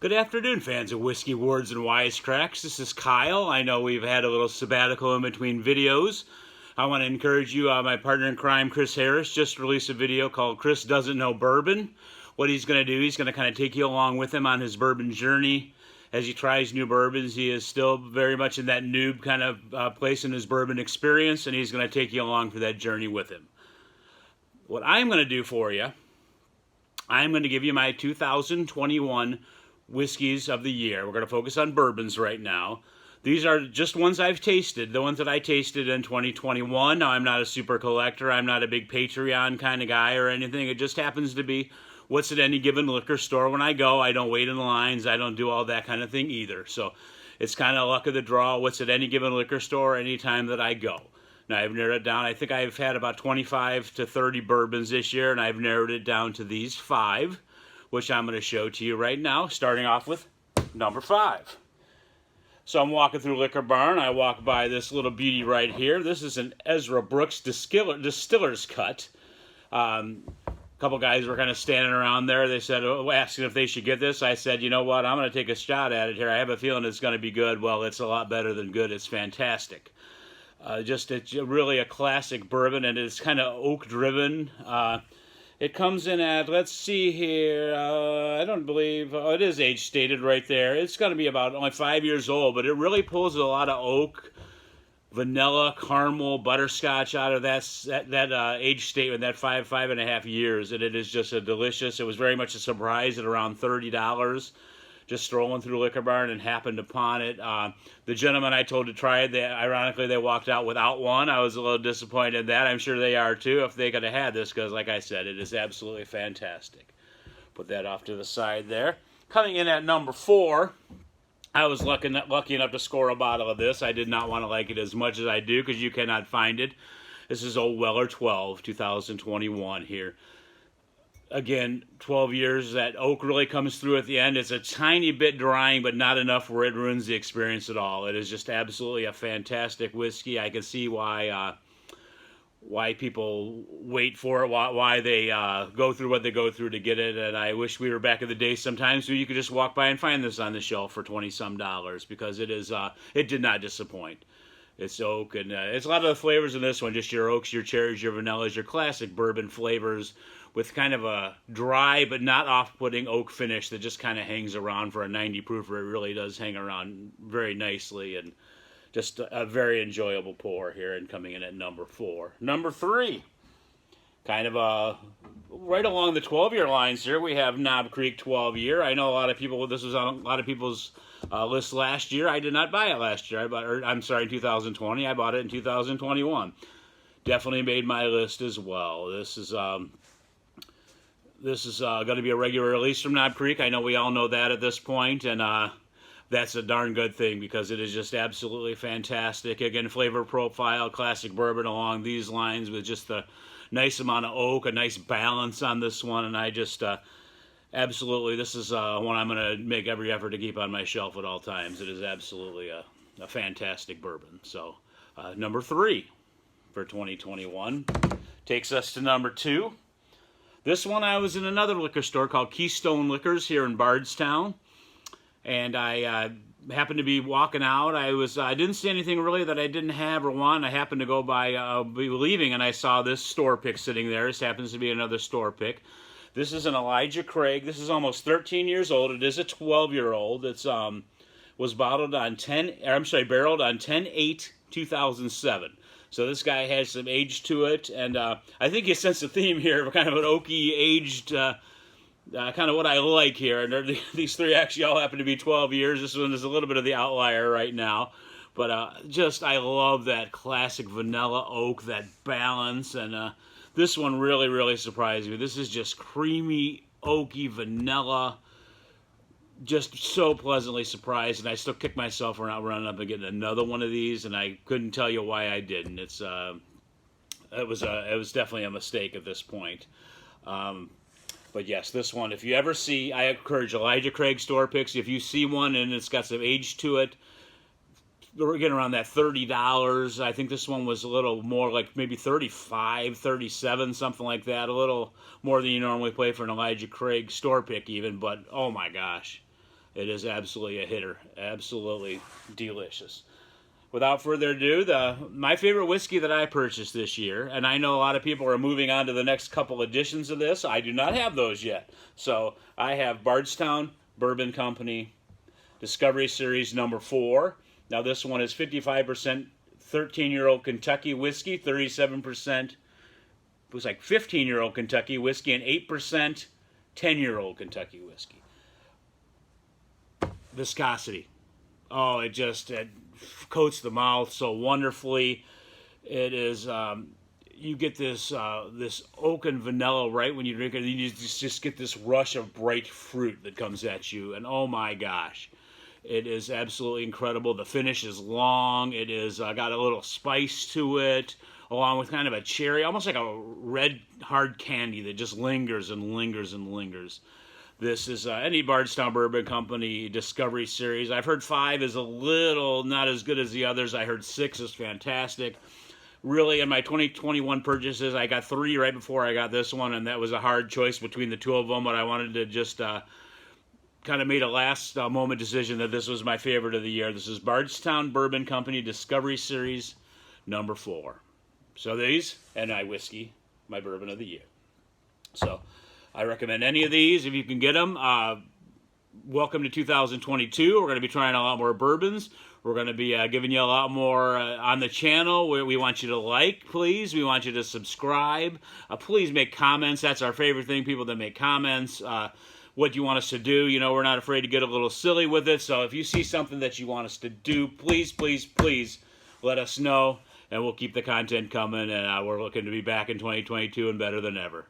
Good afternoon, fans of Whiskey Words and Wisecracks. This is Kyle. I know we've had a little sabbatical in between videos. I want to encourage you, my partner in crime, Chris Harris, just released a video called Chris Doesn't Know Bourbon. What he's going to do, he's going to kind of take you along with him on his bourbon journey. As he tries new bourbons, he is still very much in that noob kind of place in his bourbon experience, and he's going to take you along for that journey with him. What I'm going to do for you, I'm going to give you my 2021 Whiskies of the year. We're going to focus on bourbons right now. These are just ones I've tasted, the ones that I tasted in 2021. Now, I'm not a super collector. I'm not a big Patreon kind of guy or anything. It just happens to be what's at any given liquor store when I go. I don't wait in lines. I don't do all that kind of thing either. So it's kind of luck of the draw what's at any given liquor store anytime that I go. Now, I've narrowed it down. I think I've had about 25 to 30 bourbons this year, and I've narrowed it down to these 5, which I'm going to show to you right now, starting off with number 5. So I'm walking through Liquor Barn. I walk by this little beauty right here. This is an Ezra Brooks Distiller's Cut. A couple guys were kind of standing around there. They said, asking if they should get this. I said, you know what, I'm going to take a shot at it here. I have a feeling it's going to be good. Well, it's a lot better than good. It's fantastic. It's really a classic bourbon, and it's kind of oak-driven. It comes in at, let's see here, I don't believe, it is age stated right there. It's going to be about only 5 years old, but it really pulls a lot of oak, vanilla, caramel, butterscotch out of that age statement, that 5.5 years, and it is just a delicious. It was very much a surprise at around $30. Just strolling through Liquor Barn and happened upon it. The gentleman I told to try it, ironically, they walked out without one. I was a little disappointed in that. I'm sure they are too if they could have had this, because like I said, it is absolutely fantastic. Put that off to the side there. Coming in at number 4, I was lucky enough to score a bottle of this. I did not want to like it as much as I do, because you cannot find it. This is Old Weller 12, 2021 here. Again, 12 years, that oak really comes through at the end. It's a tiny bit drying, but not enough where it ruins the experience at all. It is just absolutely a fantastic whiskey. I can see why people wait for it, why they go through what they go through to get it. And I wish we were back in the day sometimes where you could just walk by and find this on the shelf for $20-some, because it did not disappoint. It's oak, and it's a lot of the flavors in this one, just your oaks, your cherries, your vanillas, your classic bourbon flavors, with kind of a dry but not off-putting oak finish that just kind of hangs around for a 90 proofer. It really does hang around very nicely, and just a very enjoyable pour here, and coming in at number 4. Number 3, kind of right along the 12-year lines here, we have Knob Creek 12-year. I know a lot of people, this was on a lot of people's list last year. I did not buy it last year. I'm sorry, in 2020. I bought it in 2021. Definitely made my list as well. This is going to be a regular release from Knob Creek. I know we all know that at this point, and that's a darn good thing, because it is just absolutely fantastic. Again, flavor profile, classic bourbon along these lines, with just a nice amount of oak, a nice balance on this one, and I just absolutely, this is one I'm going to make every effort to keep on my shelf at all times. It is absolutely a fantastic bourbon. So number 3 for 2021 takes us to number 2. This one, I was in another liquor store called Keystone Liquors here in Bardstown, and I happened to be walking out. I didn't see anything really that I didn't have or want. I happened to go by, be leaving, and I saw this store pick sitting there. This happens to be another store pick. This is an Elijah Craig. This is almost 13 years old. It is a 12-year-old. It's was barreled on 10/8/2007. So this guy has some age to it, and I think you sense the theme here, kind of an oaky, aged, kind of what I like here. And these 3 actually all happen to be 12 years. This one is a little bit of the outlier right now. But I love that classic vanilla oak, that balance, and this one really, really surprised me. This is just creamy, oaky vanilla. Just so pleasantly surprised, and I still kick myself for not running up and getting another one of these, and I couldn't tell you why I didn't. It was definitely a mistake at this point. But yes, this one, if you ever see, I encourage Elijah Craig store picks. If you see one and it's got some age to it, we're getting around that $30. I think this one was a little more like maybe 35, 37, something like that. A little more than you normally pay for an Elijah Craig store pick even, but oh my gosh. It is absolutely a hitter. Absolutely delicious. Without further ado, my favorite whiskey that I purchased this year, and I know a lot of people are moving on to the next couple editions of this. I do not have those yet. So I have Bardstown Bourbon Company Discovery Series number 4. Now this one is 55% 13-year-old Kentucky whiskey, 37% it was like 15-year-old Kentucky whiskey, and 8% 10-year-old Kentucky whiskey. Viscosity. Oh, it coats the mouth so wonderfully. It is, you get this this oak and vanilla right when you drink it. And you just get this rush of bright fruit that comes at you, and oh my gosh, it is absolutely incredible. The finish is long. It is got a little spice to it, along with kind of a cherry, almost like a red hard candy that just lingers and lingers and lingers. This is any Bardstown Bourbon Company Discovery Series. I've heard 5 is a little not as good as the others. I heard 6 is fantastic. Really, in my 2021 purchases, I got 3 right before I got this one, and that was a hard choice between the 2 of them, but I wanted to just kind of made a last moment decision that this was my favorite of the year. This is Bardstown Bourbon Company Discovery Series number 4. So these, and whiskey, my bourbon of the year. So I recommend any of these if you can get them. Welcome to 2022. We're going to be trying a lot more bourbons. We're going to be giving you a lot more on the channel. We want you to like, please. We want you to subscribe. Please make comments. That's our favorite thing, people that make comments. What you want us to do. You know, we're not afraid to get a little silly with it. So if you see something that you want us to do, please, please, please let us know. And we'll keep the content coming. And we're looking to be back in 2022 and better than ever.